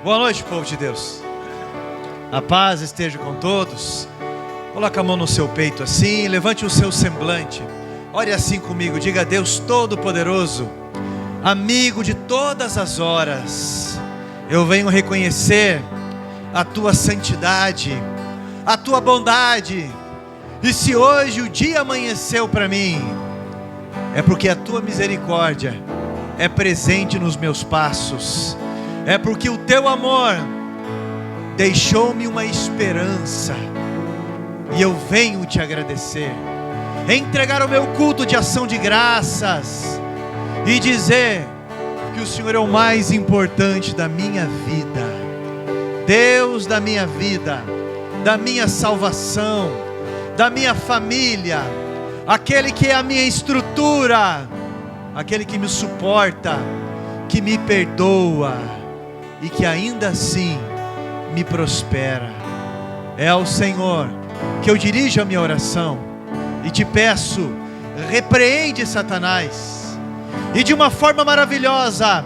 Boa noite, povo de Deus. A paz esteja com todos. Coloque a mão no seu peito assim, levante o seu semblante. Ore assim comigo, diga: Deus Todo-Poderoso, amigo de todas as horas, eu venho reconhecer a Tua santidade, a Tua bondade. E se hoje o dia amanheceu para mim, é porque a Tua misericórdia é presente nos meus passos. É porque o Teu amor deixou-me uma esperança. E eu venho te agradecer, entregar o meu culto de ação de graças e dizer que o Senhor é o mais importante da minha vida, Deus da minha vida, da minha salvação, da minha família, aquele que é a minha estrutura, aquele que me suporta, que me perdoa e que ainda assim me prospera. É ao Senhor que eu dirijo a minha oração e te peço: repreende Satanás e de uma forma maravilhosa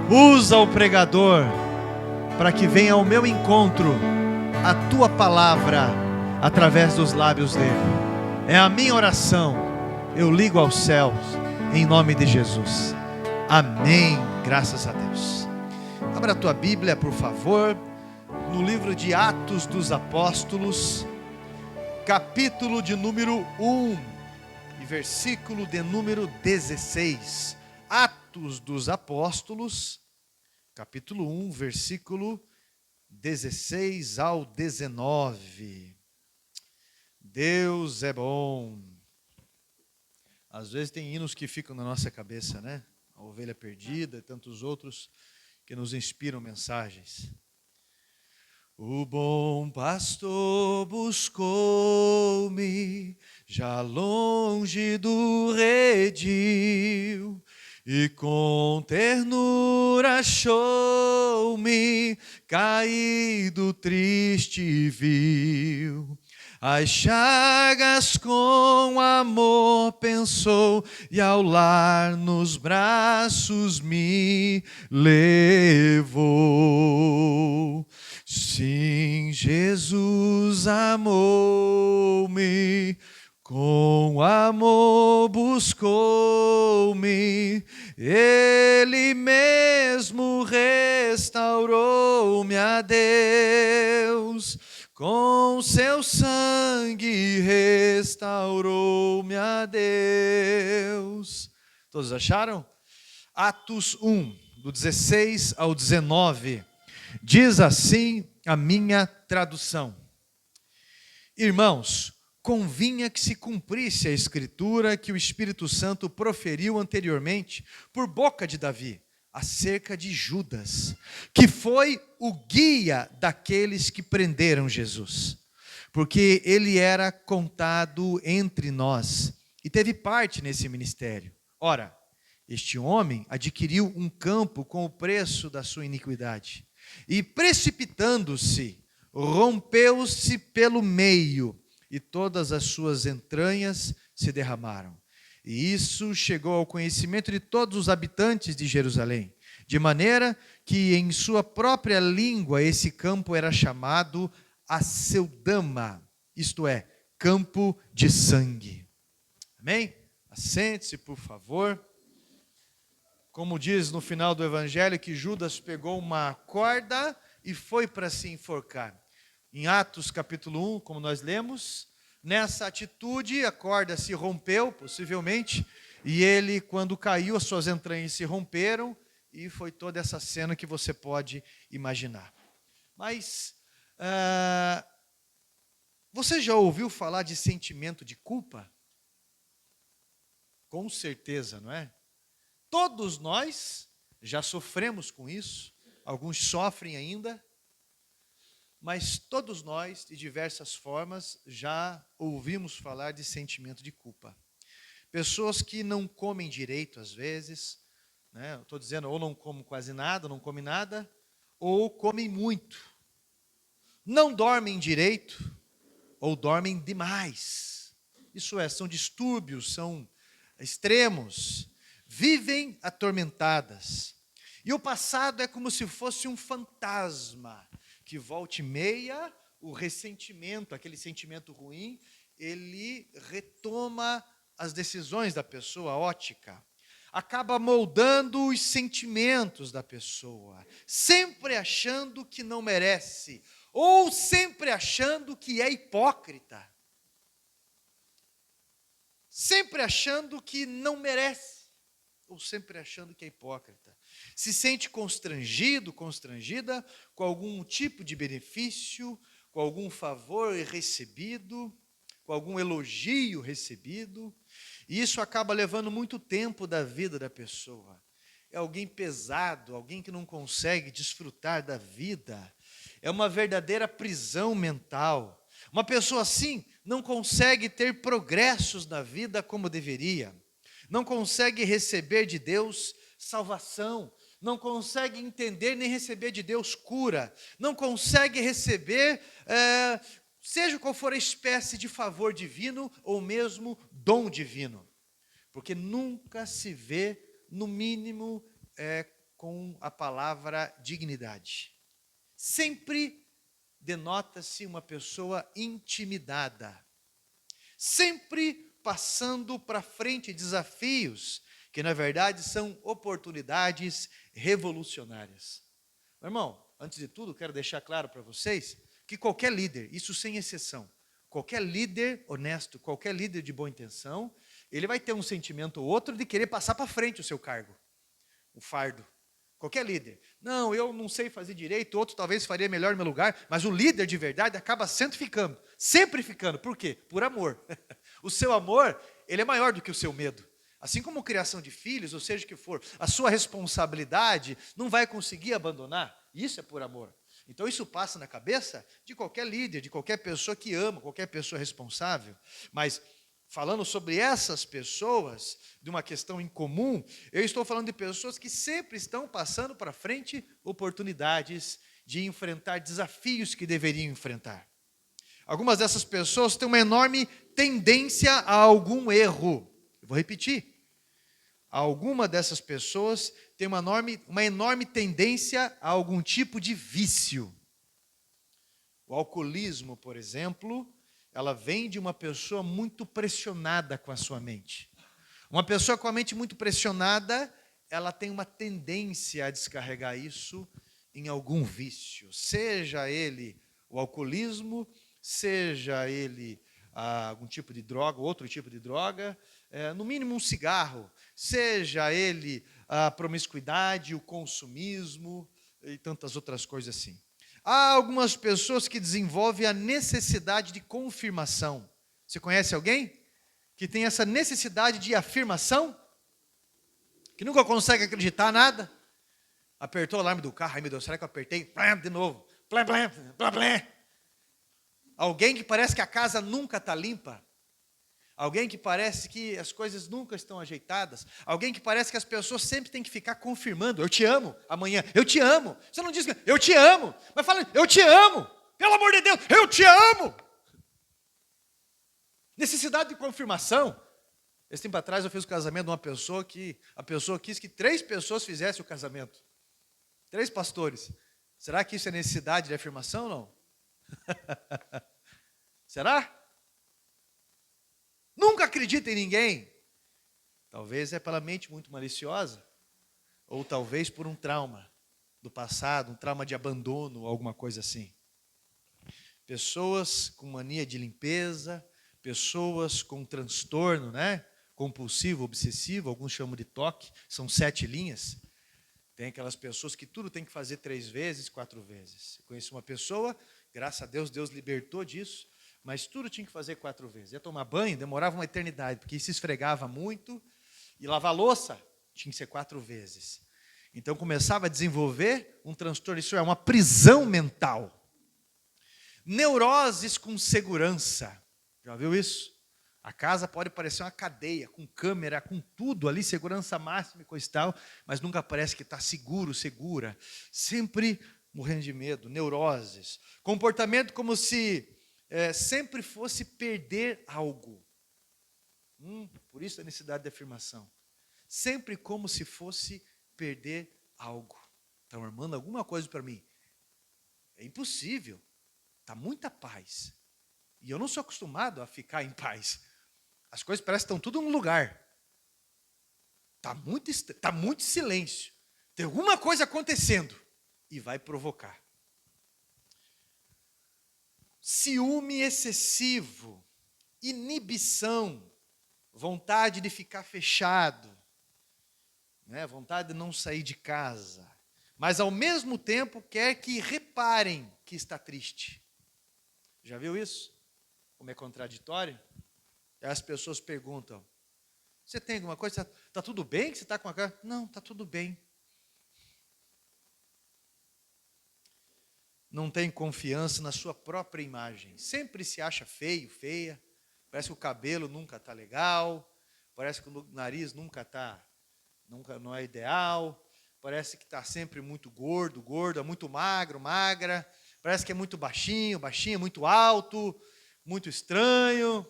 usa o pregador para que venha ao meu encontro a Tua palavra através dos lábios dele. É a minha oração, eu ligo aos céus em nome de Jesus. Amém. Graças a Deus. Abra a tua Bíblia, por favor, no livro de Atos dos Apóstolos, capítulo de número 1 e versículo de número 16. Atos dos Apóstolos, capítulo 1, versículo 16 ao 19. Deus é bom. Às vezes tem hinos que ficam na nossa cabeça, né? A Ovelha Perdida e tantos outros que nos inspiram mensagens. O bom pastor buscou-me, já longe do redil, e com ternura achou-me, caído, triste viu. As chagas com amor pensou, e ao lar nos braços me levou. Sim, Jesus amou-me, com amor buscou-me, Ele mesmo restaurou-me a Deus. Com seu sangue restaurou-me a Deus. Todos acharam? Atos 1, do 16 ao 19. Diz assim a minha tradução: Irmãos, convinha que se cumprisse a escritura que o Espírito Santo proferiu anteriormente por boca de Davi, acerca de Judas, que foi o guia daqueles que prenderam Jesus, porque ele era contado entre nós e teve parte nesse ministério. Ora, este homem adquiriu um campo com o preço da sua iniquidade, e precipitando-se, rompeu-se pelo meio, e todas as suas entranhas se derramaram. E isso chegou ao conhecimento de todos os habitantes de Jerusalém, de maneira que em sua própria língua esse campo era chamado Aceldama, isto é, campo de sangue. Amém? Assente-se, por favor. Como diz no final do evangelho, que Judas pegou uma corda e foi para se enforcar. Em Atos capítulo 1, como nós lemos, nessa atitude a corda se rompeu, possivelmente, e ele, quando caiu, as suas entranhas se romperam, e foi toda essa cena que você pode imaginar. Mas, você já ouviu falar de sentimento de culpa? Com certeza, não é? Todos nós já sofremos com isso, alguns sofrem ainda, mas todos nós, de diversas formas, já ouvimos falar de sentimento de culpa. Pessoas que não comem direito, às vezes, né? Estou dizendo, ou não comem quase nada, não comem nada, ou comem muito. Não dormem direito, ou dormem demais. Isso é, são distúrbios, são extremos. Vivem atormentadas. E o passado é como se fosse um fantasma, que volta e meia, o ressentimento, aquele sentimento ruim, ele retoma as decisões da pessoa, a ótica. Acaba moldando os sentimentos da pessoa, sempre achando que não merece, ou sempre achando que é hipócrita. Sempre achando que não merece, ou sempre achando que é hipócrita. Se sente constrangido, constrangida com algum tipo de benefício, com algum favor recebido, com algum elogio recebido, e isso acaba levando muito tempo da vida da pessoa. É alguém pesado, alguém que não consegue desfrutar da vida. É uma verdadeira prisão mental. Uma pessoa assim não consegue ter progressos na vida como deveria. Não consegue receber de Deus salvação. Não consegue entender nem receber de Deus cura. Não consegue receber, seja qual for a espécie de favor divino ou mesmo dom divino. Porque nunca se vê, no mínimo, com a palavra dignidade. Sempre denota-se uma pessoa intimidada. Sempre passando para frente desafios que, na verdade, são oportunidades revolucionárias. Meu irmão, antes de tudo, quero deixar claro para vocês que qualquer líder, isso sem exceção, qualquer líder honesto, qualquer líder de boa intenção, ele vai ter um sentimento ou outro de querer passar para frente o seu cargo, o fardo. Qualquer líder. Não, eu não sei fazer direito, outro talvez faria melhor no meu lugar, mas o líder de verdade acaba sempre ficando. Por quê? Por amor. O seu amor, ele é maior do que o seu medo. Assim como a criação de filhos, ou seja o que for, a sua responsabilidade não vai conseguir abandonar. Isso é por amor. Então isso passa na cabeça de qualquer líder, de qualquer pessoa que ama, qualquer pessoa responsável. Mas falando sobre essas pessoas, de uma questão em comum, eu estou falando de pessoas que sempre estão passando para frente oportunidades de enfrentar desafios que deveriam enfrentar. Algumas dessas pessoas têm uma enorme tendência a algum erro. Eu vou repetir. Alguma dessas pessoas têm uma enorme tendência a algum tipo de vício. O alcoolismo, por exemplo, ela vem de uma pessoa muito pressionada com a sua mente. Uma pessoa com a mente muito pressionada, ela tem uma tendência a descarregar isso em algum vício. Seja ele o alcoolismo, seja ele algum tipo de droga, outro tipo de droga, no mínimo um cigarro, seja ele a promiscuidade, o consumismo e tantas outras coisas assim. Há algumas pessoas que desenvolvem a necessidade de confirmação. Você conhece alguém que tem essa necessidade de afirmação? Que nunca consegue acreditar nada? Apertou o alarme do carro, ai meu Deus, será que eu apertei? Plém, de novo. Plém, plém, plém, plém. Alguém que parece que a casa nunca está limpa. Alguém que parece que as coisas nunca estão ajeitadas. Alguém que parece que as pessoas sempre têm que ficar confirmando. Eu te amo. Amanhã, eu te amo. Você não diz, eu te amo. Mas fala, eu te amo. Pelo amor de Deus, eu te amo. Necessidade de confirmação. Esse tempo atrás eu fiz o casamento de uma pessoa que a pessoa quis que 3 pessoas fizessem o casamento. 3 pastores. Será que isso é necessidade de afirmação ou não? Será? Nunca acredita em ninguém. Talvez é pela mente muito maliciosa, ou talvez por um trauma do passado, um trauma de abandono, alguma coisa assim. Pessoas com mania de limpeza, pessoas com transtorno, compulsivo, obsessivo, alguns chamam de TOC, são 7 linhas. Tem aquelas pessoas que tudo tem que fazer 3 vezes, 4 vezes. Eu conheci uma pessoa, graças a Deus, Deus libertou disso, mas tudo tinha que fazer 4 vezes. Ia tomar banho, demorava uma eternidade, porque se esfregava muito, e lavar louça tinha que ser 4 vezes. Então começava a desenvolver um transtorno, isso é uma prisão mental. Neuroses com segurança. Já viu isso? A casa pode parecer uma cadeia, com câmera, com tudo ali, segurança máxima e coisa e tal, mas nunca parece que está seguro, segura. Sempre morrendo de medo, neuroses. Comportamento como se sempre fosse perder algo. Por isso a necessidade de afirmação. Sempre como se fosse perder algo. Estão armando alguma coisa para mim. É impossível. Está muita paz. E eu não sou acostumado a ficar em paz. As coisas parecem que estão tudo no lugar. Está muito silêncio. Tem alguma coisa acontecendo. E vai provocar. Ciúme excessivo, inibição, vontade de ficar fechado, né? Vontade de não sair de casa, mas ao mesmo tempo quer que reparem que está triste. Já viu isso? Como é contraditório? Aí as pessoas perguntam, você tem alguma coisa? Está tudo bem que você está com a cara? Não, está tudo bem. Não tem confiança na sua própria imagem. Sempre se acha feio, feia. Parece que o cabelo nunca está legal. Parece que o nariz nunca não é ideal. Parece que está sempre muito gordo, gorda, muito magro, magra. Parece que é muito baixinho, baixinha, muito alto, muito estranho.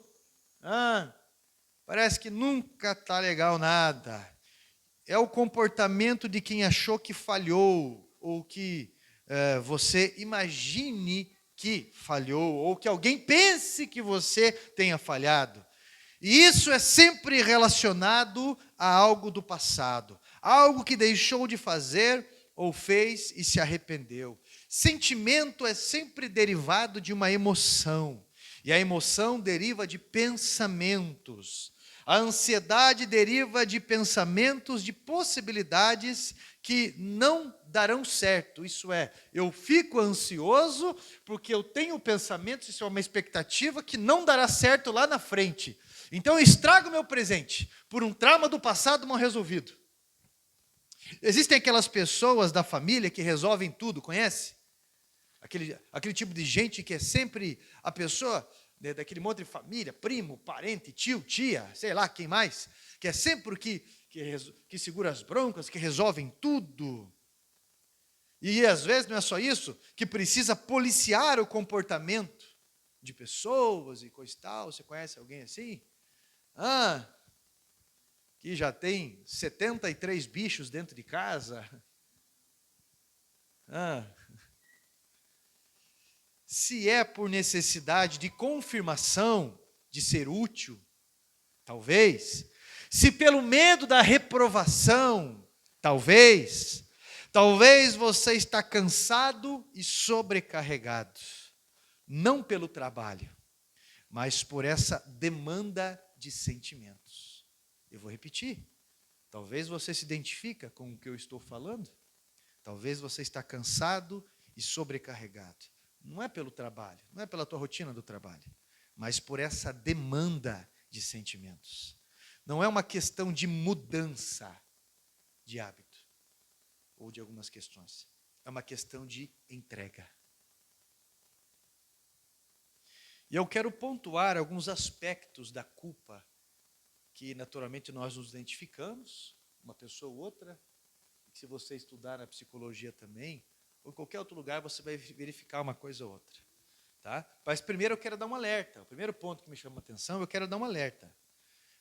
Parece que nunca está legal nada. É o comportamento de quem achou que falhou, ou que você imagine que falhou, ou que alguém pense que você tenha falhado. E isso é sempre relacionado a algo do passado, algo que deixou de fazer ou fez e se arrependeu. Sentimento é sempre derivado de uma emoção, e a emoção deriva de pensamentos. A ansiedade deriva de pensamentos, de possibilidades que não darão certo. Isso é, eu fico ansioso porque eu tenho pensamentos, isso é uma expectativa que não dará certo lá na frente. Então eu estrago o meu presente por um trauma do passado mal resolvido. Existem aquelas pessoas da família que resolvem tudo, conhece? Aquele tipo de gente que é sempre a pessoa daquele monte de família, primo, parente, tio, tia, sei lá quem mais, que é sempre que segura as broncas, que resolvem tudo. E às vezes não é só isso, que precisa policiar o comportamento de pessoas e coisa e tal. Você conhece alguém assim? Que já tem 73 bichos dentro de casa. Se é por necessidade de confirmação de ser útil, talvez. Se pelo medo da reprovação, talvez. Talvez você está cansado e sobrecarregado. Não pelo trabalho, mas por essa demanda de sentimentos. Eu vou repetir. Talvez você se identifica com o que eu estou falando. Talvez você está cansado e sobrecarregado. Não é pelo trabalho, não é pela tua rotina do trabalho, mas por essa demanda de sentimentos. Não é uma questão de mudança de hábito ou de algumas questões. É uma questão de entrega. E eu quero pontuar alguns aspectos da culpa que naturalmente nós nos identificamos, uma pessoa ou outra, e se você estudar na psicologia também, ou em qualquer outro lugar, você vai verificar uma coisa ou outra. Tá? Mas primeiro eu quero dar um alerta. O primeiro ponto que me chama a atenção, eu quero dar um alerta.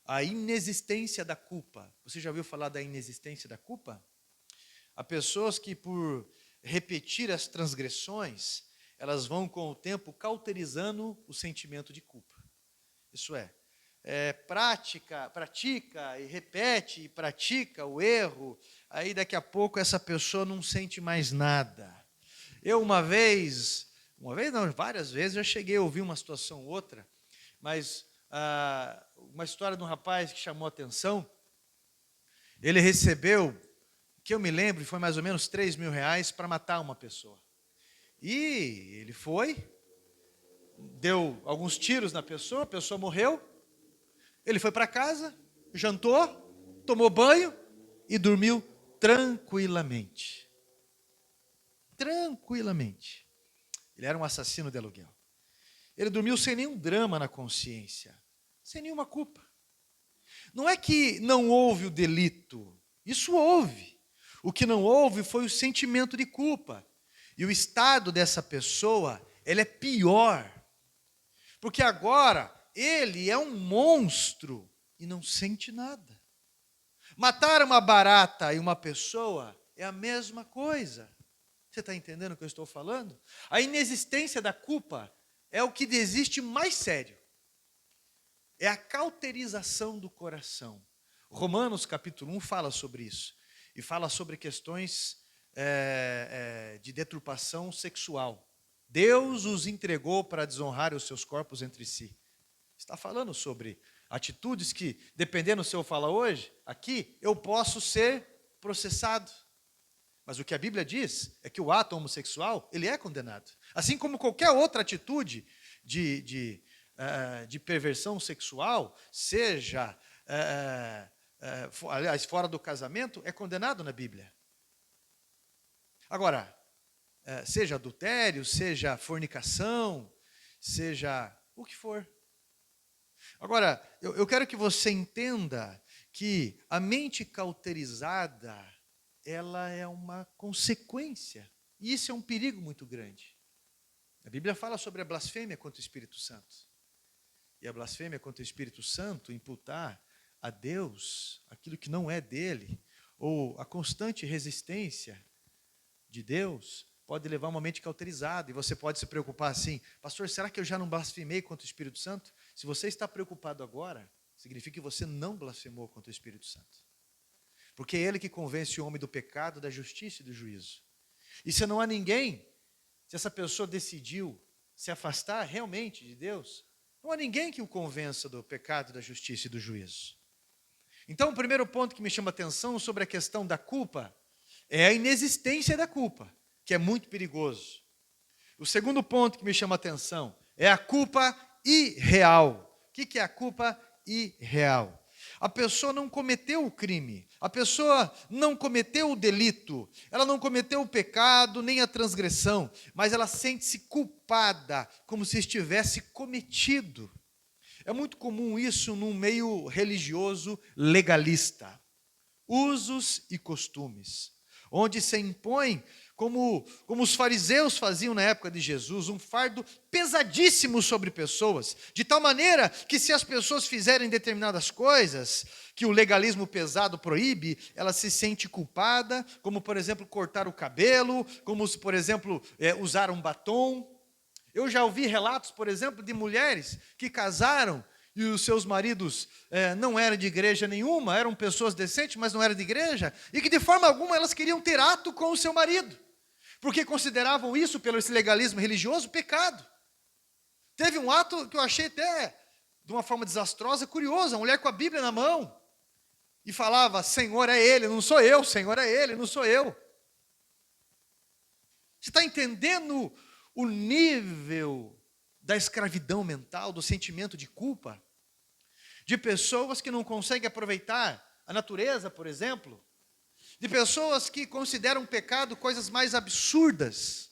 A inexistência da culpa. Você já ouviu falar da inexistência da culpa? Há pessoas que, por repetir as transgressões, elas vão com o tempo cauterizando o sentimento de culpa. Isso pratica e repete e pratica o erro, aí daqui a pouco essa pessoa não sente mais nada. Eu uma vez não, várias vezes, já cheguei a ouvir uma situação ou outra, mas uma história de um rapaz que chamou a atenção. Ele recebeu, que eu me lembro, foi mais ou menos R$3.000 para matar uma pessoa. E ele foi, deu alguns tiros na pessoa, a pessoa morreu. Ele foi para casa, jantou, tomou banho e dormiu tranquilamente. Tranquilamente. Ele era um assassino de aluguel. Ele dormiu sem nenhum drama na consciência, sem nenhuma culpa. Não é que não houve o delito, isso houve. O que não houve foi o sentimento de culpa. E o estado dessa pessoa, ele é pior. Porque agora ele é um monstro e não sente nada. Matar uma barata e uma pessoa é a mesma coisa. Você está entendendo o que eu estou falando? A inexistência da culpa é o que existe mais sério. É a cauterização do coração. Romanos capítulo 1 fala sobre isso. E fala sobre questões de deturpação sexual. Deus os entregou para desonrar os seus corpos entre si. Está falando sobre atitudes que, dependendo se eu falar hoje, aqui, eu posso ser processado. Mas o que a Bíblia diz é que o ato homossexual, ele é condenado. Assim como qualquer outra atitude de perversão sexual, seja, aliás, fora do casamento, é condenado na Bíblia. Agora, seja adultério, seja fornicação, seja o que for. Agora, eu quero que você entenda que a mente cauterizada, ela é uma consequência. E isso é um perigo muito grande. A Bíblia fala sobre a blasfêmia contra o Espírito Santo. E a blasfêmia contra o Espírito Santo, imputar a Deus aquilo que não é dele, ou a constante resistência de Deus, pode levar uma mente cauterizada. E você pode se preocupar assim: pastor, será que eu já não blasfemei contra o Espírito Santo? Se você está preocupado agora, significa que você não blasfemou contra o Espírito Santo. Porque é ele que convence o homem do pecado, da justiça e do juízo. E se não há ninguém, se essa pessoa decidiu se afastar realmente de Deus, não há ninguém que o convença do pecado, da justiça e do juízo. Então, o primeiro ponto que me chama a atenção sobre a questão da culpa é a inexistência da culpa, que é muito perigoso. O segundo ponto que me chama a atenção é a culpa irreal. O que é a culpa irreal? A pessoa não cometeu o crime, a pessoa não cometeu o delito, ela não cometeu o pecado nem a transgressão, mas ela sente-se culpada, como se estivesse cometido. É muito comum isso num meio religioso legalista. Usos e costumes, onde se impõe, como os fariseus faziam na época de Jesus, um fardo pesadíssimo sobre pessoas, de tal maneira que se as pessoas fizerem determinadas coisas que o legalismo pesado proíbe, ela se sente culpada, como por exemplo cortar o cabelo, como por exemplo usar um batom. Eu já ouvi relatos, por exemplo, de mulheres que casaram e os seus maridos não eram de igreja nenhuma, eram pessoas decentes, mas não eram de igreja, e que de forma alguma elas queriam ter ato com o seu marido, porque consideravam isso, pelo esse legalismo religioso, pecado. Teve um ato que eu achei até, de uma forma desastrosa, curiosa, uma mulher com a Bíblia na mão, e falava: Senhor é Ele, não sou eu, Senhor é Ele, não sou eu. Você está entendendo o nível da escravidão mental, do sentimento de culpa, de pessoas que não conseguem aproveitar a natureza, por exemplo, de pessoas que consideram pecado coisas mais absurdas.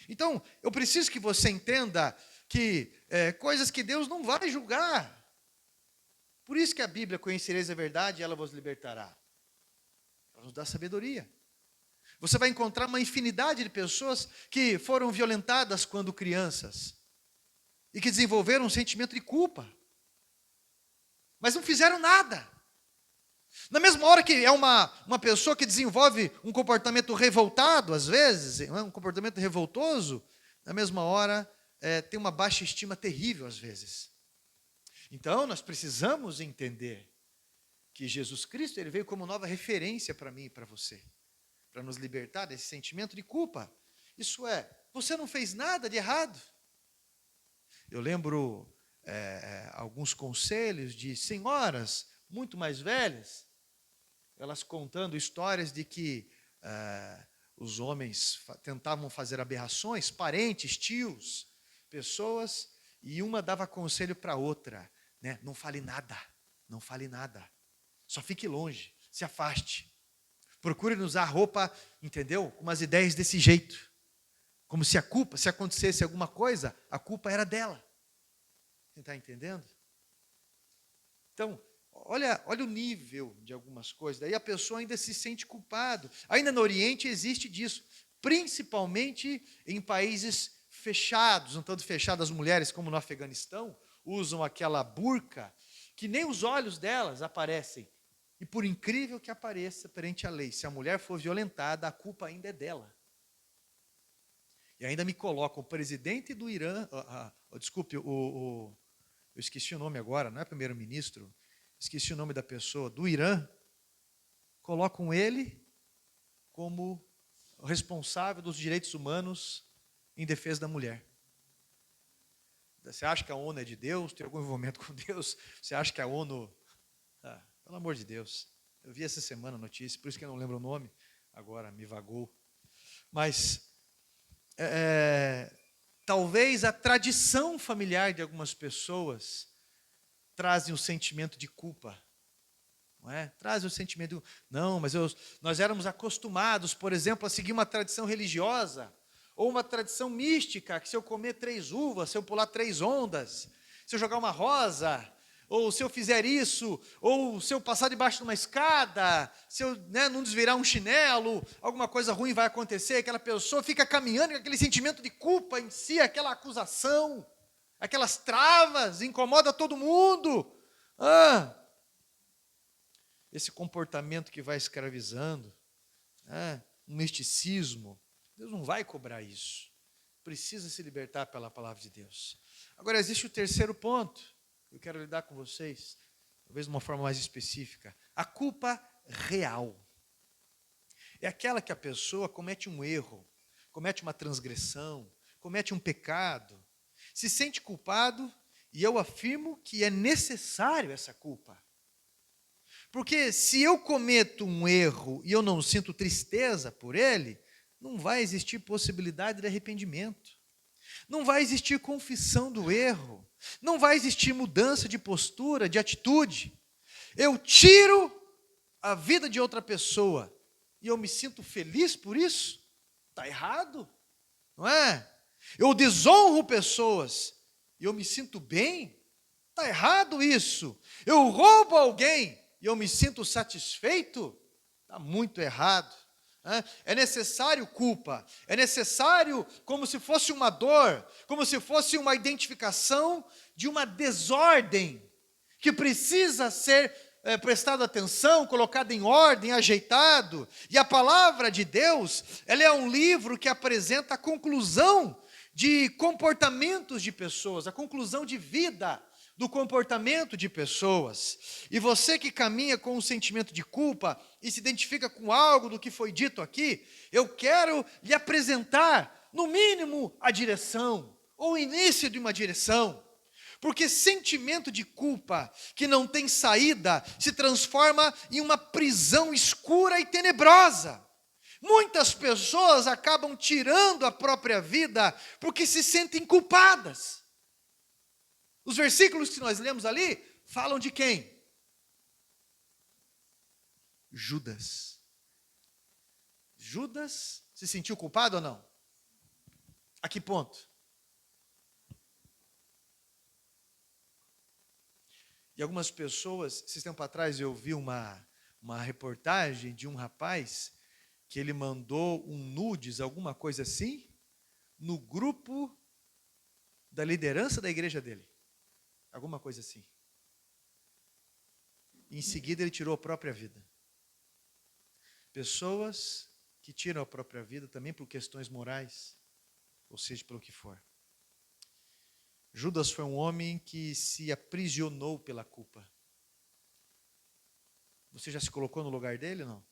Então, eu preciso que você entenda que coisas que Deus não vai julgar. Por isso que a Bíblia: conhecereis a verdade e ela vos libertará. Ela nos dá sabedoria. Você vai encontrar uma infinidade de pessoas que foram violentadas quando crianças e que desenvolveram um sentimento de culpa, mas não fizeram nada. Na mesma hora que é uma pessoa que desenvolve um comportamento revoltado, às vezes, um comportamento revoltoso, na mesma hora tem uma baixa estima terrível, às vezes. Então, nós precisamos entender que Jesus Cristo, Ele veio como nova referência para mim e para você, para nos libertar desse sentimento de culpa. Isso é, você não fez nada de errado. Eu lembro alguns conselhos de senhoras muito mais velhas, elas contando histórias de que os homens tentavam fazer aberrações, parentes, tios, pessoas, e uma dava conselho para a outra, né? Não fale nada, não fale nada, só fique longe, se afaste. Procure não usar roupa, entendeu? Com umas ideias desse jeito. Como se a culpa, se acontecesse alguma coisa, a culpa era dela. Você está entendendo? Então, olha o nível de algumas coisas. Daí a pessoa ainda se sente culpado. Ainda no Oriente existe disso. Principalmente em países fechados, um tanto fechados, as mulheres, como no Afeganistão, usam aquela burca, que nem os olhos delas aparecem. E por incrível que pareça, perante a lei, se a mulher for violentada, a culpa ainda é dela. E ainda me colocam o presidente do Irã, desculpe, eu esqueci o nome agora, não é primeiro-ministro, esqueci o nome da pessoa, do Irã, colocam ele como responsável dos direitos humanos em defesa da mulher. Você acha que a ONU é de Deus? Tem algum envolvimento com Deus? Você acha que a ONU... pelo amor de Deus. Eu vi essa semana a notícia, por isso que eu não lembro o nome, agora me vagou. Mas talvez a tradição familiar de algumas pessoas trazem o sentimento de culpa. Não é? Traz o sentimento de... Não, mas nós éramos acostumados, por exemplo, a seguir uma tradição religiosa, ou uma tradição mística, que se eu comer 3 uvas, se eu pular 3 ondas, se eu jogar uma rosa, ou se eu fizer isso, ou se eu passar debaixo de uma escada, se eu não desvirar um chinelo, alguma coisa ruim vai acontecer, aquela pessoa fica caminhando com aquele sentimento de culpa em si, aquela acusação, aquelas travas, incomoda todo mundo. Esse comportamento que vai escravizando, um misticismo, Deus não vai cobrar isso. Precisa se libertar pela palavra de Deus. Agora, existe o terceiro ponto, que eu quero lidar com vocês, talvez de uma forma mais específica. A culpa real. É aquela que a pessoa comete um erro, comete uma transgressão, comete um pecado, se sente culpado, e eu afirmo que é necessário essa culpa. Porque se eu cometo um erro e eu não sinto tristeza por ele, não vai existir possibilidade de arrependimento. Não vai existir confissão do erro. Não vai existir mudança de postura, de atitude. Eu tiro a vida de outra pessoa e eu me sinto feliz por isso? Está errado, não é? Eu desonro pessoas e eu me sinto bem? Está errado isso. Eu roubo alguém e eu me sinto satisfeito? Está muito errado. É necessário culpa, é necessário como se fosse uma dor, como se fosse uma identificação de uma desordem, que precisa ser prestado atenção, colocado em ordem, ajeitado. E a palavra de Deus, ela é um livro que apresenta a conclusão de comportamentos de pessoas, a conclusão de vida do comportamento de pessoas. E você que caminha com um sentimento de culpa e se identifica com algo do que foi dito aqui, eu quero lhe apresentar, no mínimo, a direção, ou o início de uma direção. Porque sentimento de culpa que não tem saída se transforma em uma prisão escura e tenebrosa. Muitas pessoas acabam tirando a própria vida porque se sentem culpadas. Os versículos que nós lemos ali falam de quem? Judas. Judas se sentiu culpado ou não? A que ponto? E algumas pessoas, esse tempo atrás eu vi uma reportagem de um rapaz que ele mandou um nudes, alguma coisa assim, no grupo da liderança da igreja dele. Alguma coisa assim. Em seguida ele tirou a própria vida. Pessoas que tiram a própria vida também por questões morais, ou seja, pelo que for. Judas foi um homem que se aprisionou pela culpa. Você já se colocou no lugar dele ou não?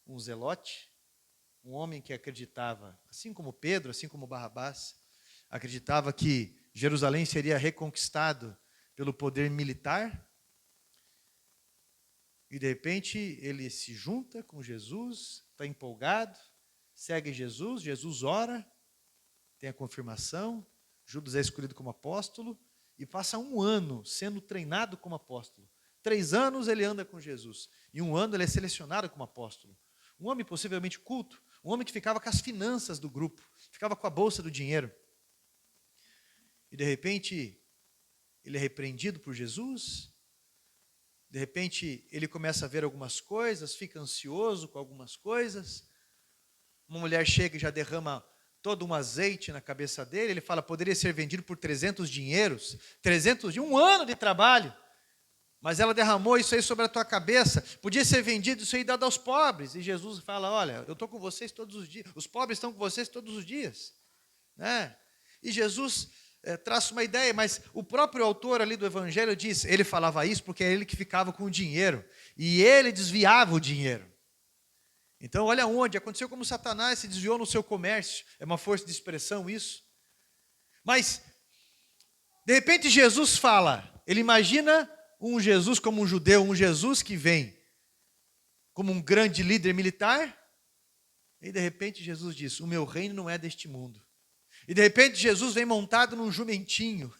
Um zelote, um homem que acreditava, assim como Pedro, assim como Barrabás, acreditava que Jerusalém seria reconquistado pelo poder militar. E de repente ele se junta com Jesus, está empolgado, segue Jesus, Jesus ora, tem a confirmação, Judas é escolhido como apóstolo e passa 1 ano sendo treinado como apóstolo. 3 anos ele anda com Jesus e 1 ano ele é selecionado como apóstolo. Um homem possivelmente culto, um homem que ficava com as finanças do grupo, ficava com a bolsa do dinheiro. E de repente, ele é repreendido por Jesus. De repente, ele começa a ver algumas coisas, fica ansioso com algumas coisas. Uma mulher chega e já derrama todo um azeite na cabeça dele. Ele fala, poderia ser vendido por 300 dinheiros. 300 de 1 ano de trabalho. mas ela derramou isso aí sobre a tua cabeça, podia ser vendido isso aí e dado aos pobres. E Jesus fala, olha, eu estou com vocês todos os dias, os pobres estão com vocês todos os dias. Né? E Jesus traça uma ideia, mas o próprio autor ali do Evangelho diz, ele falava isso porque é ele que ficava com o dinheiro, e ele desviava o dinheiro. Então olha onde, aconteceu como Satanás se desviou no seu comércio, é uma força de expressão isso. Mas, de repente Jesus fala, ele imagina um Jesus como um judeu, um Jesus que vem como um grande líder militar, e de repente Jesus diz, o meu reino não é deste mundo. E de repente Jesus vem montado num jumentinho,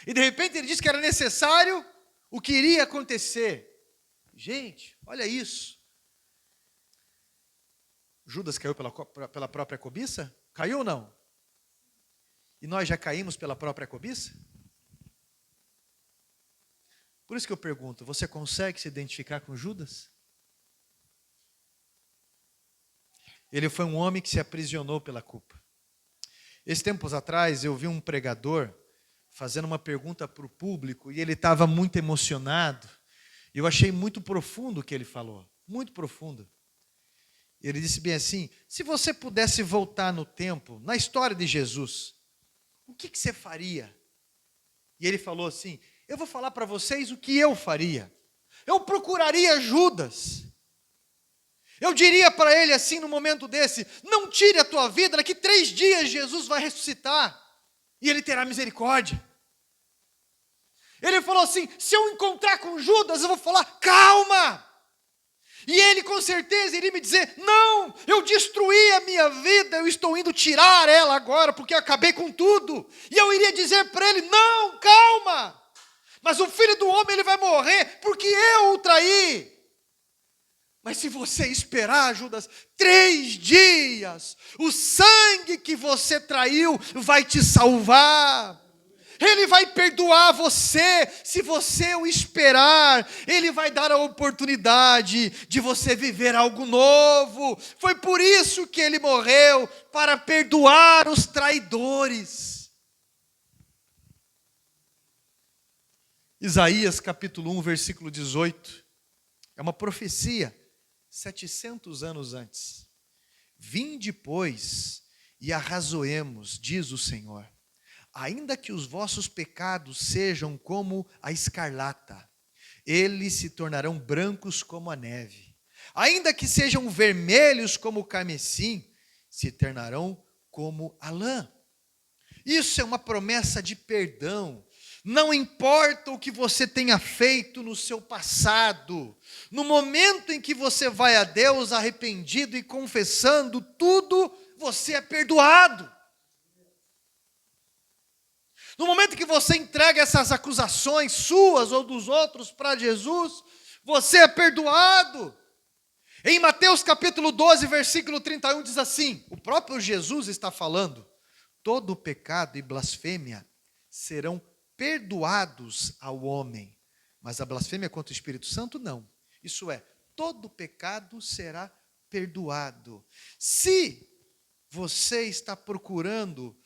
e de repente ele diz que era necessário o que iria acontecer. Gente, olha isso. Judas caiu pela própria cobiça? Caiu ou não? E nós já caímos pela própria cobiça? Por isso que eu pergunto, você consegue se identificar com Judas? Ele foi um homem que se aprisionou pela culpa. Esses tempos atrás eu vi um pregador fazendo uma pergunta para o público e ele estava muito emocionado. Eu achei muito profundo o que ele falou, muito profundo. Ele disse bem assim, se você pudesse voltar no tempo, na história de Jesus, o que você faria? E ele falou assim, eu vou falar para vocês o que eu faria. Eu procuraria Judas. Eu diria para ele assim, no momento desse, não tire a tua vida, daqui 3 dias Jesus vai ressuscitar, e ele terá misericórdia. Ele falou assim, se eu encontrar com Judas, eu vou falar, calma. E ele com certeza iria me dizer, não, eu destruí a minha vida, eu estou indo tirar ela agora, porque eu acabei com tudo. E eu iria dizer para ele, não, calma. Mas o Filho do Homem ele vai morrer, porque eu o traí. Mas se você esperar, Judas, 3 dias, o sangue que você traiu vai te salvar. Ele vai perdoar você, se você o esperar, Ele vai dar a oportunidade de você viver algo novo. Foi por isso que Ele morreu, para perdoar os traidores. Isaías capítulo 1, versículo 18, é uma profecia, 700 anos antes. Vinde, pois, e arrazoemos, diz o Senhor. Ainda que os vossos pecados sejam como a escarlata, eles se tornarão brancos como a neve. Ainda que sejam vermelhos como o carmesim, se tornarão como a lã. Isso é uma promessa de perdão. Não importa o que você tenha feito no seu passado, no momento em que você vai a Deus arrependido e confessando tudo, você é perdoado. No momento que você entrega essas acusações suas ou dos outros para Jesus, você é perdoado. Em Mateus capítulo 12, versículo 31 diz assim, o próprio Jesus está falando, todo pecado e blasfêmia serão perdoados ao homem, mas a blasfêmia contra o Espírito Santo não. Isso é, todo pecado será perdoado. Se você está procurando,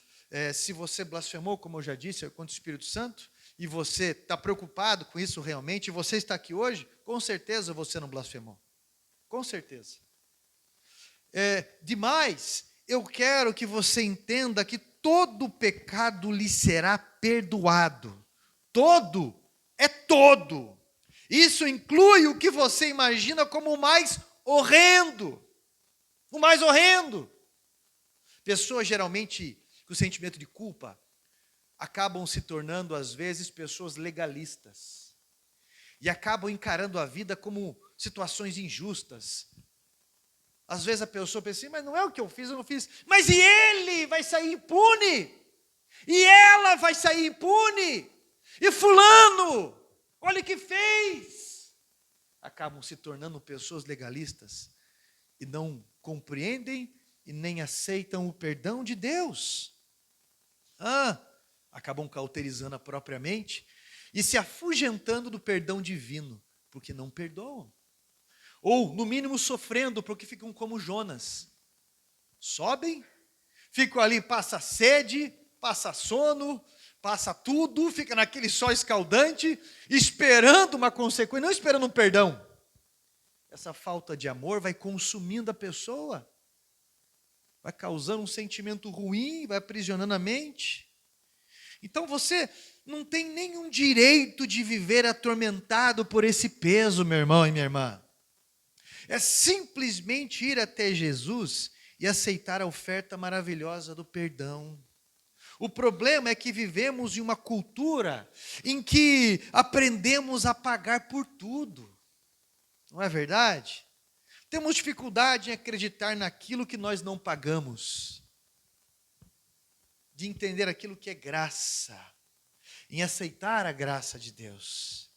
se você blasfemou, como eu já disse, contra o Espírito Santo, e você está preocupado com isso realmente, e você está aqui hoje, com certeza você não blasfemou. Com certeza. Demais, eu quero que você entenda que todo pecado lhe será perdoado. Todo é todo. Isso inclui o que você imagina como o mais horrendo. O mais horrendo. Pessoas geralmente com sentimento de culpa acabam se tornando às vezes pessoas legalistas. E acabam encarando a vida como situações injustas. Às vezes a pessoa pensa assim, mas não é o que eu fiz, eu não fiz. Mas e ele vai sair impune? E ela vai sair impune? E fulano, olha o que fez. Acabam se tornando pessoas legalistas e não compreendem e nem aceitam o perdão de Deus. Acabam cauterizando a própria mente e se afugentando do perdão divino, porque não perdoam. Ou, no mínimo, sofrendo, porque ficam como Jonas. Sobem, ficam ali, passa sede, passa sono, passa tudo, fica naquele sol escaldante, esperando uma consequência, não esperando um perdão. Essa falta de amor vai consumindo a pessoa, vai causando um sentimento ruim, vai aprisionando a mente. Então você não tem nenhum direito de viver atormentado por esse peso, meu irmão e minha irmã. É simplesmente ir até Jesus e aceitar a oferta maravilhosa do perdão. O problema é que vivemos em uma cultura em que aprendemos a pagar por tudo. Não é verdade? Temos dificuldade em acreditar naquilo que nós não pagamos, de entender aquilo que é graça, em aceitar a graça de Deus.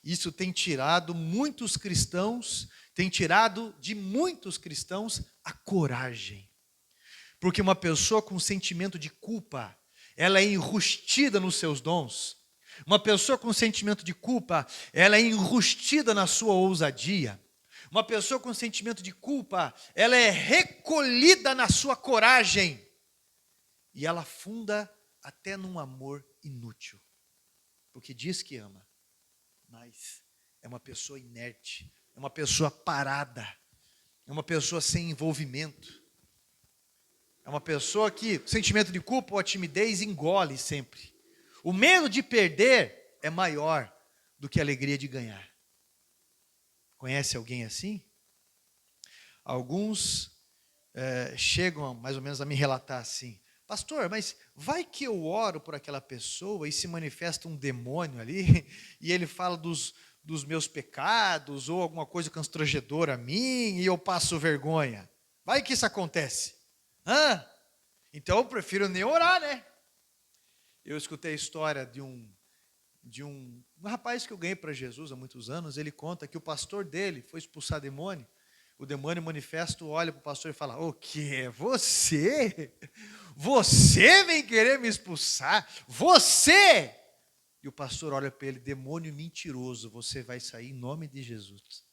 Isso tem tirado de muitos cristãos a coragem. Porque uma pessoa com sentimento de culpa, ela é enrustida nos seus dons. Uma pessoa com sentimento de culpa, ela é enrustida na sua ousadia. Uma pessoa com sentimento de culpa, ela é recolhida na sua coragem. E ela afunda até num amor inútil. Porque diz que ama, mas é uma pessoa inerte, é uma pessoa parada, é uma pessoa sem envolvimento. É uma pessoa que o sentimento de culpa ou a timidez engole sempre. O medo de perder é maior do que a alegria de ganhar. Conhece alguém assim? Alguns chegam mais ou menos a me relatar assim: pastor, mas vai que eu oro por aquela pessoa e se manifesta um demônio ali, e ele fala dos meus pecados, ou alguma coisa constrangedora a mim, e eu passo vergonha. Vai que isso acontece. Então eu prefiro nem orar, né? Eu escutei a história de um rapaz que eu ganhei para Jesus há muitos anos. Ele conta que o pastor dele foi expulsar demônio. O demônio manifesto olha para o pastor e fala: o quê? Você? Você vem querer me expulsar? Você? E o pastor olha para ele: demônio mentiroso, você vai sair em nome de Jesus.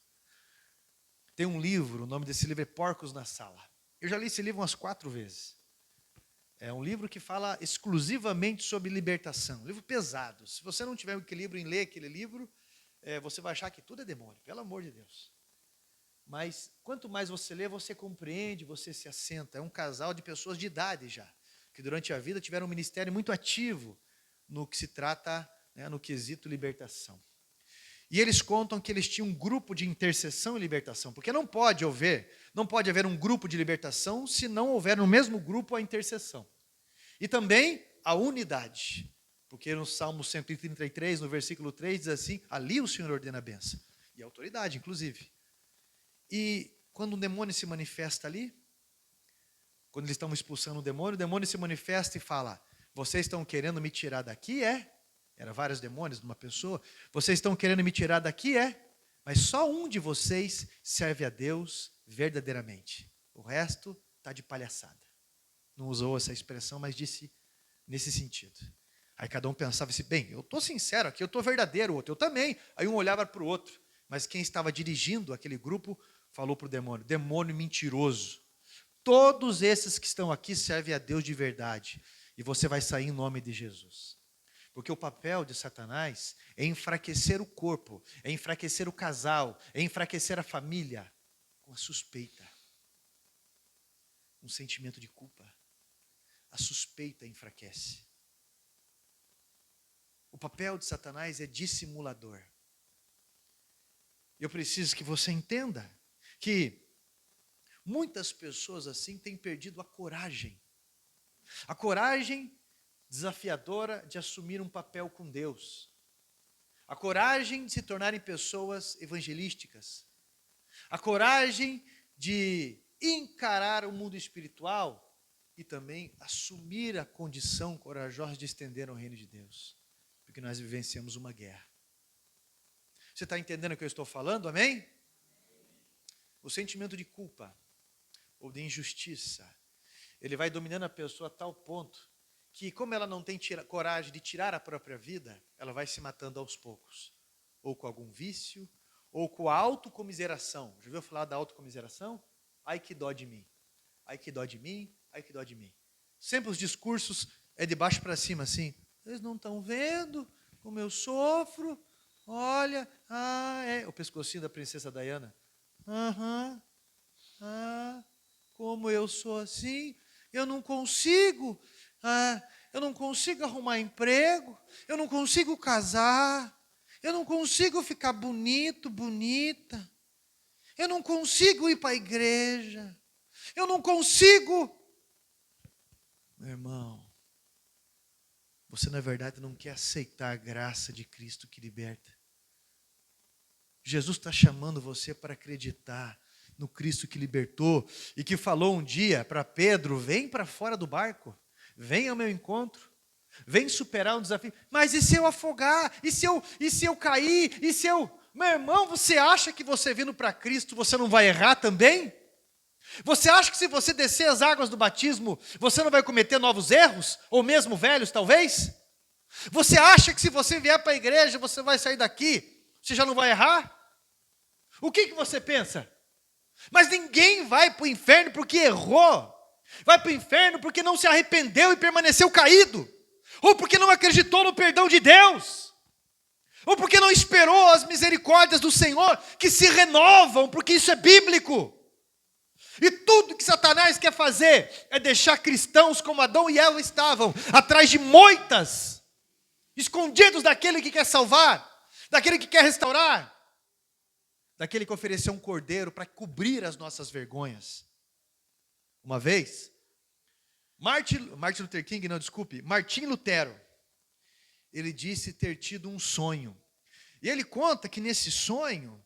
Tem um livro, o nome desse livro é Porcos na Sala. Eu já li esse livro umas 4 vezes. É um livro que fala exclusivamente sobre libertação. Um livro pesado. Se você não tiver o equilíbrio em ler aquele livro, você vai achar que tudo é demônio, pelo amor de Deus. Mas quanto mais você lê, você compreende, você se assenta. É um casal de pessoas de idade já, que durante a vida tiveram um ministério muito ativo no que se trata, no quesito libertação. E eles contam que eles tinham um grupo de intercessão e libertação, porque não pode haver um grupo de libertação se não houver no mesmo grupo a intercessão. E também a unidade, porque no Salmo 133, no versículo 3, diz assim: ali o Senhor ordena a bênção, e a autoridade, inclusive. E quando um demônio se manifesta ali, quando eles estão expulsando o demônio se manifesta e fala: vocês estão querendo me tirar daqui, é? Era vários demônios numa pessoa. Vocês estão querendo me tirar daqui, é? Mas só um de vocês serve a Deus verdadeiramente. O resto está de palhaçada. Não usou essa expressão, mas disse nesse sentido. Aí cada um pensava assim: bem, eu estou sincero aqui, eu estou verdadeiro, o outro eu também. Aí um olhava para o outro. Mas quem estava dirigindo aquele grupo falou para o demônio: demônio mentiroso. Todos esses que estão aqui servem a Deus de verdade. E você vai sair em nome de Jesus. Porque o papel de Satanás é enfraquecer o corpo, é enfraquecer o casal, é enfraquecer a família com a suspeita. Um sentimento de culpa. A suspeita enfraquece. O papel de Satanás é dissimulador. Eu preciso que você entenda que muitas pessoas assim têm perdido a coragem. A coragem desafiadora de assumir um papel com Deus. A coragem de se tornarem pessoas evangelísticas. A coragem de encarar o mundo espiritual e também assumir a condição corajosa de estender o reino de Deus. Porque nós vivenciamos uma guerra. Você está entendendo o que eu estou falando? Amém? O sentimento de culpa ou de injustiça, ele vai dominando a pessoa a tal ponto que, como ela não tem coragem de tirar a própria vida, ela vai se matando aos poucos. Ou com algum vício, ou com a autocomiseração. Já ouviu falar da autocomiseração? Ai que dó de mim. Ai que dó de mim, ai que dó de mim. Sempre os discursos é de baixo para cima assim. Vocês não estão vendo como eu sofro? Olha, o pescocinho da princesa Diana. Aham, como eu sou assim, eu não consigo, eu não consigo arrumar emprego, eu não consigo casar, eu não consigo ficar bonito, bonita, eu não consigo ir para a igreja, eu não consigo. Meu irmão, você na verdade não quer aceitar a graça de Cristo que liberta. Jesus está chamando você para acreditar no Cristo que libertou e que falou um dia para Pedro: vem para fora do barco, vem ao meu encontro, vem superar um desafio. Mas e se eu afogar? E se eu cair? E se eu... Meu irmão, você acha que você vindo para Cristo, você não vai errar também? Você acha que se você descer as águas do batismo, você não vai cometer novos erros? Ou mesmo velhos, talvez? Você acha que se você vier para a igreja, você vai sair daqui, você já não vai errar? O que você pensa? Mas ninguém vai para o inferno porque errou. Vai para o inferno porque não se arrependeu e permaneceu caído. Ou porque não acreditou no perdão de Deus. Ou porque não esperou as misericórdias do Senhor, que se renovam, porque isso é bíblico. E tudo que Satanás quer fazer é deixar cristãos como Adão e Eva estavam, atrás de moitas, escondidos daquele que quer salvar, daquele que quer restaurar, daquele que ofereceu um cordeiro para cobrir as nossas vergonhas. Uma vez, Martin Lutero, ele disse ter tido um sonho. E ele conta que nesse sonho,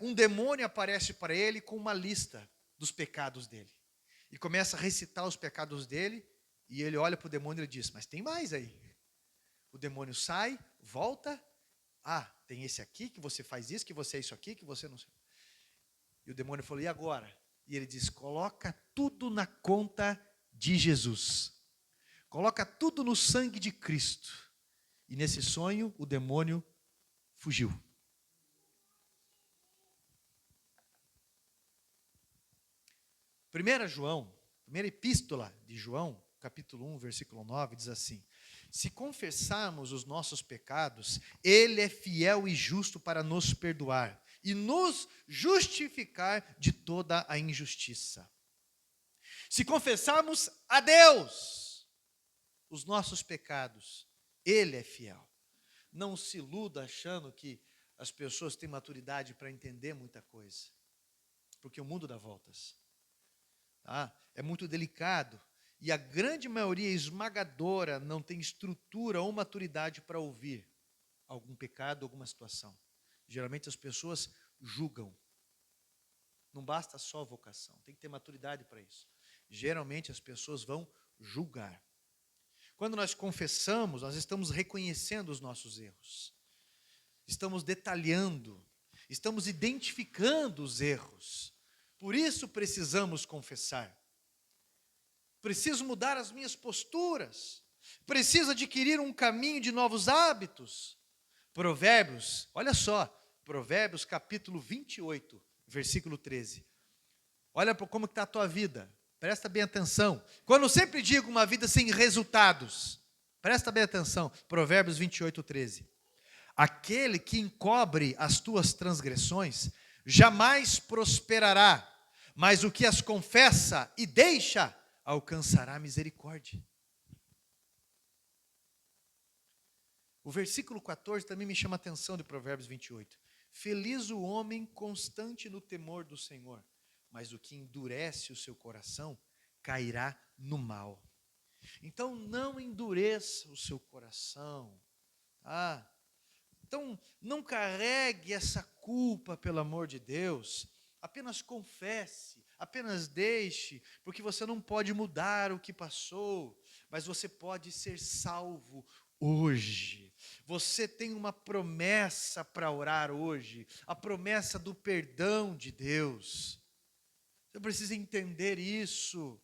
um demônio aparece para ele com uma lista dos pecados dele. E começa a recitar os pecados dele, e ele olha para o demônio e diz: mas tem mais aí. O demônio sai, volta, tem esse aqui, que você faz isso, que você é isso aqui, que você não sei. E o demônio falou: e agora? E ele diz: coloca tudo na conta de Jesus. Coloca tudo no sangue de Cristo. E nesse sonho, o demônio fugiu. Primeira epístola de João, capítulo 1, versículo 9, diz assim: se confessarmos os nossos pecados, Ele é fiel e justo para nos perdoar e nos justificar de toda a injustiça. Se confessarmos a Deus os nossos pecados, Ele é fiel. Não se iluda achando que as pessoas têm maturidade para entender muita coisa, porque o mundo dá voltas. É muito delicado. E a grande maioria esmagadora não tem estrutura ou maturidade para ouvir algum pecado, alguma situação. Geralmente as pessoas julgam. Não basta só vocação, tem que ter maturidade para isso. Geralmente as pessoas vão julgar. Quando nós confessamos, nós estamos reconhecendo os nossos erros. Estamos detalhando, estamos identificando os erros. Por isso precisamos confessar. Preciso mudar as minhas posturas. Preciso adquirir um caminho de novos hábitos. Provérbios, olha só, Provérbios capítulo 28, versículo 13. Olha como está a tua vida, presta bem atenção. Quando eu sempre digo uma vida sem resultados, presta bem atenção, Provérbios 28, 13. Aquele que encobre as tuas transgressões jamais prosperará, mas o que as confessa e deixa alcançará misericórdia. O versículo 14 também me chama a atenção de Provérbios 28. Feliz o homem constante no temor do Senhor, mas o que endurece o seu coração cairá no mal. Então não endureça o seu coração. Então não carregue essa culpa, pelo amor de Deus. Apenas confesse, apenas deixe, porque você não pode mudar o que passou, mas você pode ser salvo hoje. Você tem uma promessa para orar hoje, a promessa do perdão de Deus. Você precisa entender isso.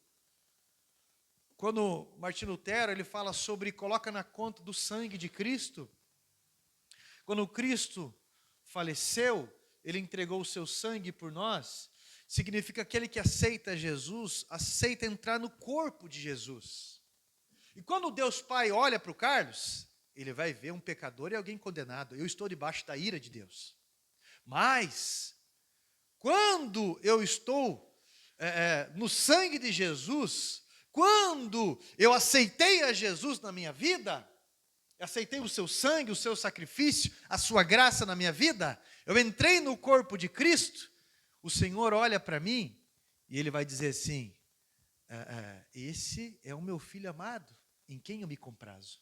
Quando Martin Lutero ele fala sobre coloca na conta do sangue de Cristo, quando Cristo faleceu, Ele entregou o seu sangue por nós, significa que aquele que aceita Jesus, aceita entrar no corpo de Jesus. E quando Deus Pai olha para o Carlos, ele vai ver um pecador e alguém condenado. Eu estou debaixo da ira de Deus. Mas, quando eu estou no sangue de Jesus, quando eu aceitei a Jesus na minha vida, aceitei o seu sangue, o seu sacrifício, a sua graça na minha vida, eu entrei no corpo de Cristo, o Senhor olha para mim e Ele vai dizer assim, esse é o meu filho amado, em quem eu me comprazo.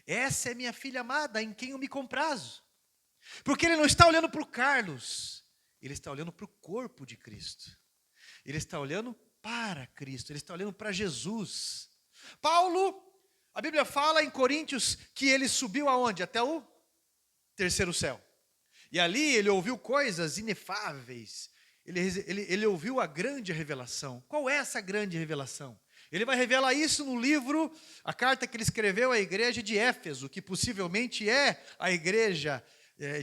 Essa é minha filha amada, em quem eu me comprazo. Porque Ele não está olhando para o Carlos, Ele está olhando para o corpo de Cristo. Ele está olhando para Cristo, Ele está olhando para Jesus. Paulo, a Bíblia fala em Coríntios que ele subiu aonde? Até o terceiro céu. E ali ele ouviu coisas inefáveis. Ele ouviu a grande revelação. Qual é essa grande revelação? Ele vai revelar isso no livro, a carta que ele escreveu à igreja de Éfeso, que possivelmente é a igreja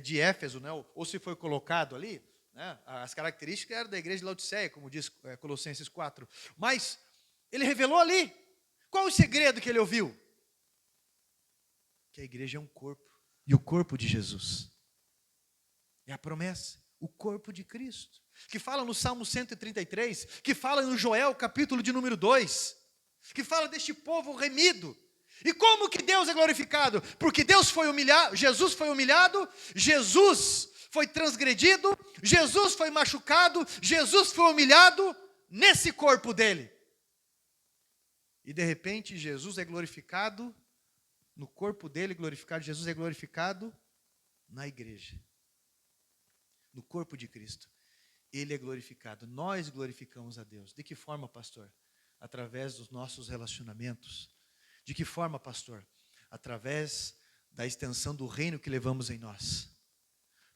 de Éfeso, né? Ou se foi colocado ali, né? As características eram da igreja de Laodiceia, como diz Colossenses 4. Mas ele revelou ali. Qual o segredo que ele ouviu? Que a igreja é um corpo, e o corpo de Jesus. É a promessa, o corpo de Cristo, que fala no Salmo 133, que fala no Joel, capítulo de número 2, que fala deste povo remido. E como que Deus é glorificado? Porque Deus foi humilhado, Jesus foi transgredido, Jesus foi machucado, Jesus foi humilhado nesse corpo dele. E de repente Jesus é glorificado, no corpo dele glorificado, Jesus é glorificado na igreja. No corpo de Cristo. Ele é glorificado. Nós glorificamos a Deus. De que forma, pastor? Através dos nossos relacionamentos. De que forma, pastor? Através da extensão do reino que levamos em nós.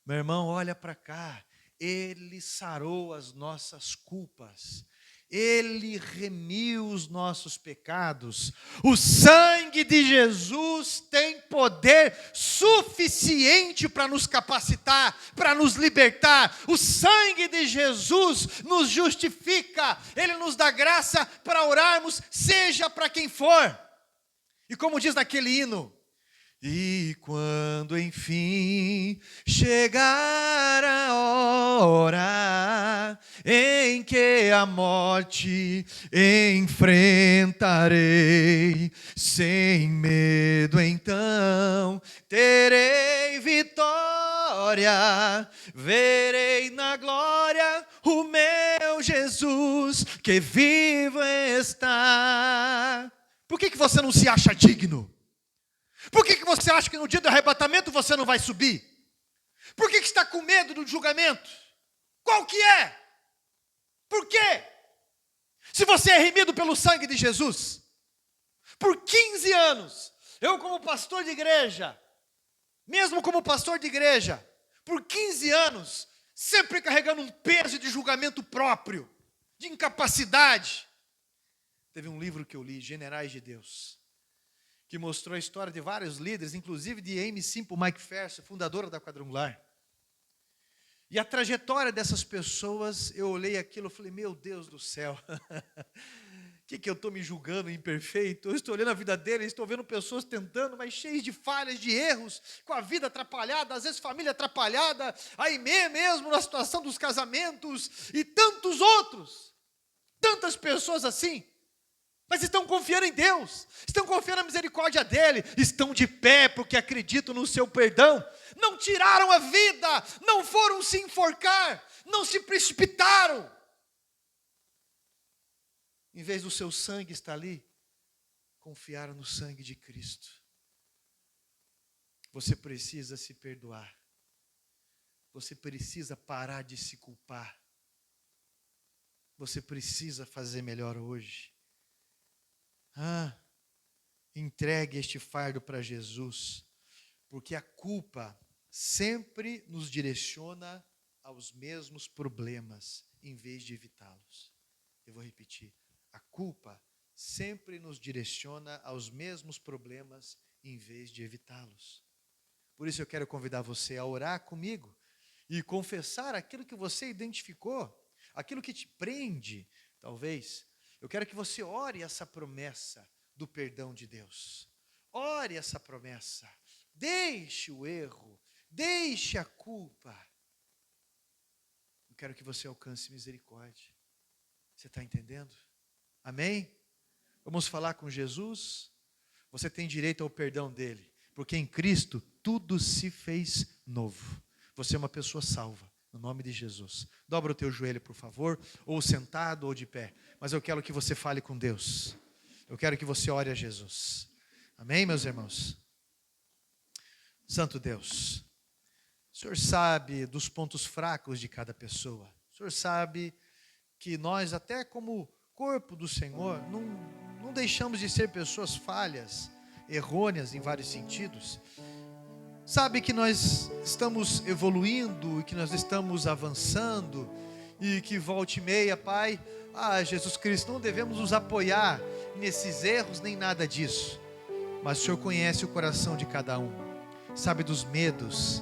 Meu irmão, olha para cá. Ele sarou as nossas culpas. Ele remiu os nossos pecados. O sangue de Jesus tem poder suficiente para nos capacitar, para nos libertar. O sangue de Jesus nos justifica. Ele nos dá graça para orarmos, seja para quem for. E como diz naquele hino, e quando enfim chegar a hora em que a morte enfrentarei, sem medo então terei vitória, verei na glória o meu Jesus que vivo está. Por que você não se acha digno? Por que você acha que no dia do arrebatamento você não vai subir? Por que está com medo do julgamento? Qual que é? Por quê? Se você é remido pelo sangue de Jesus, por 15 anos, eu como pastor de igreja, mesmo como pastor de igreja, por 15 anos, sempre carregando um peso de julgamento próprio, de incapacidade. Teve um livro que eu li, Generais de Deus, que mostrou a história de vários líderes, inclusive de Aimee Semple McPherson, fundadora da Quadrangular. E a trajetória dessas pessoas, eu olhei aquilo e falei, meu Deus do céu, que eu estou me julgando imperfeito? Eu estou olhando a vida deles, estou vendo pessoas tentando, mas cheias de falhas, de erros, com a vida atrapalhada, às vezes família atrapalhada, a Aimee mesmo na situação dos casamentos, e tantos outros, tantas pessoas assim. Mas estão confiando em Deus, estão confiando na misericórdia dEle, estão de pé porque acreditam no seu perdão, não tiraram a vida, não foram se enforcar, não se precipitaram. Em vez do seu sangue estar ali, confiaram no sangue de Cristo. Você precisa se perdoar, você precisa parar de se culpar, você precisa fazer melhor hoje. Entregue este fardo para Jesus, porque a culpa sempre nos direciona aos mesmos problemas, em vez de evitá-los. Eu vou repetir, a culpa sempre nos direciona aos mesmos problemas, em vez de evitá-los. Por isso eu quero convidar você a orar comigo, e confessar aquilo que você identificou, aquilo que te prende, talvez. Eu quero que você ore essa promessa do perdão de Deus. Ore essa promessa. Deixe o erro, deixe a culpa. Eu quero que você alcance misericórdia. Você está entendendo? Amém? Vamos falar com Jesus? Você tem direito ao perdão dele, porque em Cristo tudo se fez novo. Você é uma pessoa salva, no nome de Jesus. Dobra o teu joelho, por favor, ou sentado ou de pé. Mas eu quero que você fale com Deus. Eu quero que você ore a Jesus. Amém, meus irmãos? Santo Deus, o Senhor sabe dos pontos fracos de cada pessoa. O Senhor sabe que nós, até como corpo do Senhor, não deixamos de ser pessoas falhas, errôneas em vários sentidos. Sabe que nós estamos evoluindo e que nós estamos avançando e que volta e meia, Pai, Jesus Cristo, não devemos nos apoiar nesses erros nem nada disso. Mas o Senhor conhece o coração de cada um, sabe dos medos,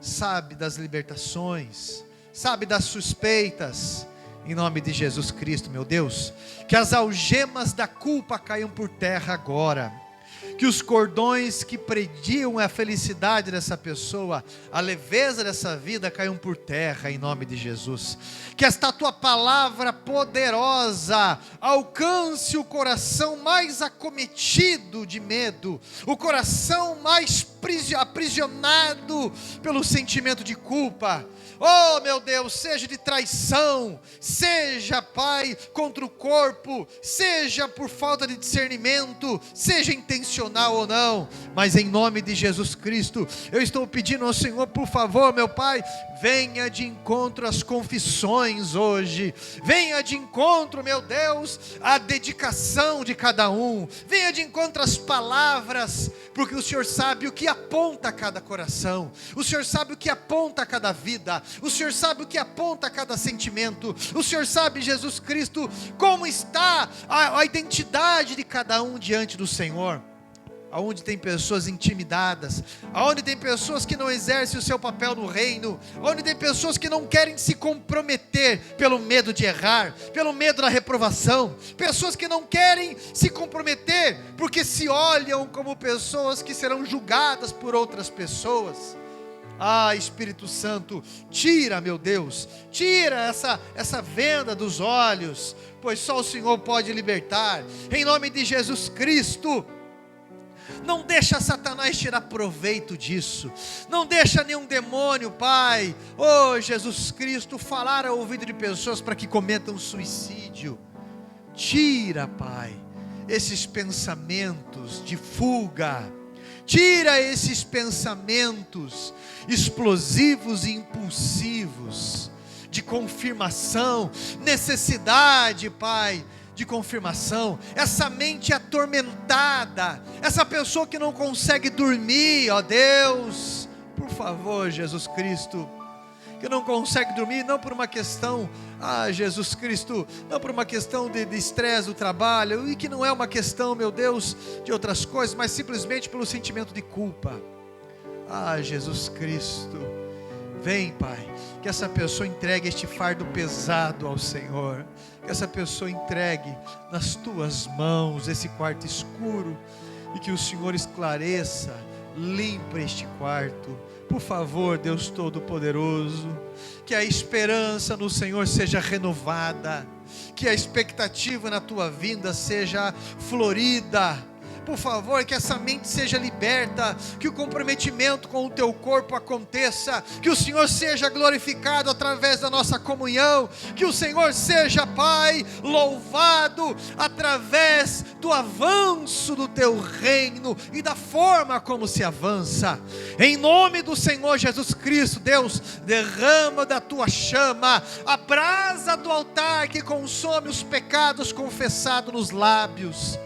sabe das libertações, sabe das suspeitas. Em nome de Jesus Cristo, meu Deus, que as algemas da culpa caiam por terra agora. Que os cordões que prediam a felicidade dessa pessoa, a leveza dessa vida, caiam por terra, em nome de Jesus. Que esta tua palavra poderosa alcance o coração mais acometido de medo, o coração mais aprisionado pelo sentimento de culpa. Oh, meu Deus, seja de traição, seja, Pai, contra o corpo, seja por falta de discernimento, seja intencional ou não, mas em nome de Jesus Cristo, eu estou pedindo ao Senhor, por favor, meu Pai, venha de encontro às confissões hoje, venha de encontro, meu Deus, à dedicação de cada um, venha de encontro às palavras, porque o Senhor sabe o que aponta a cada coração, o Senhor sabe o que aponta a cada vida, o Senhor sabe o que aponta a cada sentimento, o Senhor sabe, Jesus Cristo, como está a identidade de cada um diante do Senhor. Aonde tem pessoas intimidadas, aonde tem pessoas que não exercem o seu papel no reino, aonde tem pessoas que não querem se comprometer pelo medo de errar, pelo medo da reprovação, pessoas que não querem se comprometer porque se olham como pessoas que serão julgadas por outras pessoas. Espírito Santo, tira, meu Deus, tira essa venda dos olhos, pois só o Senhor pode libertar, em nome de Jesus Cristo. Não deixa Satanás tirar proveito disso, não deixa nenhum demônio, Pai, Jesus Cristo, falar ao ouvido de pessoas para que cometam suicídio. Tira, Pai, esses pensamentos de fuga, tira esses pensamentos explosivos e impulsivos, de confirmação, necessidade, Pai, de confirmação, essa mente atormentada, essa pessoa que não consegue dormir, ó Deus, por favor, Jesus Cristo, que não consegue dormir, não por uma questão, Jesus Cristo, não por uma questão de estresse do trabalho, e que não é uma questão, meu Deus, de outras coisas, mas simplesmente pelo sentimento de culpa. Jesus Cristo, vem, Pai, que essa pessoa entregue este fardo pesado ao Senhor, que essa pessoa entregue nas tuas mãos esse quarto escuro, e que o Senhor esclareça, limpe este quarto, por favor, Deus Todo-Poderoso, que a esperança no Senhor seja renovada, que a expectativa na tua vinda seja florida. Por favor, que essa mente seja liberta, que o comprometimento com o teu corpo aconteça, que o Senhor seja glorificado através da nossa comunhão, que o Senhor seja, Pai, louvado através do avanço do teu reino e da forma como se avança. Em nome do Senhor Jesus Cristo, Deus, derrama da tua chama, a brasa do altar que consome os pecados confessados nos lábios.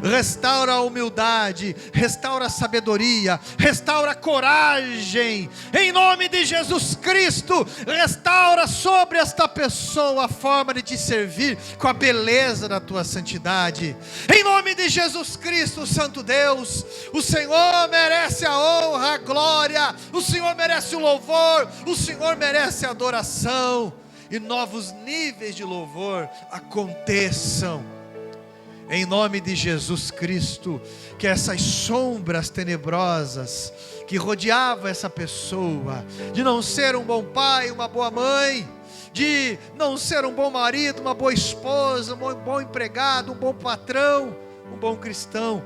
Restaura a humildade, restaura a sabedoria, restaura a coragem, em nome de Jesus Cristo. Restaura sobre esta pessoa a forma de te servir com a beleza da tua santidade, em nome de Jesus Cristo. Santo Deus, o Senhor merece a honra, a glória, o Senhor merece o louvor, o Senhor merece a adoração, e novos níveis de louvor aconteçam Em nome de Jesus Cristo, que essas sombras tenebrosas que rodeavam essa pessoa, de não ser um bom pai, uma boa mãe, de não ser um bom marido, uma boa esposa, um bom empregado, um bom patrão, um bom cristão.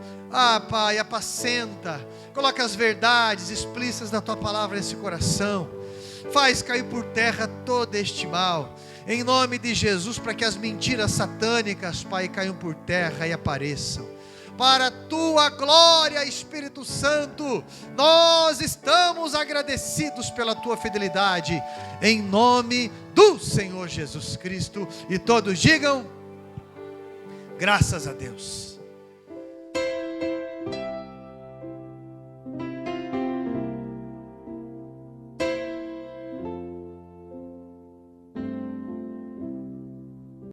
Pai, apacenta, coloca as verdades explícitas da Tua palavra nesse coração, faz cair por terra todo este mal, em nome de Jesus, para que as mentiras satânicas, Pai, caiam por terra e apareçam. Para a Tua glória, Espírito Santo, nós estamos agradecidos pela Tua fidelidade, em nome do Senhor Jesus Cristo. E todos digam, graças a Deus.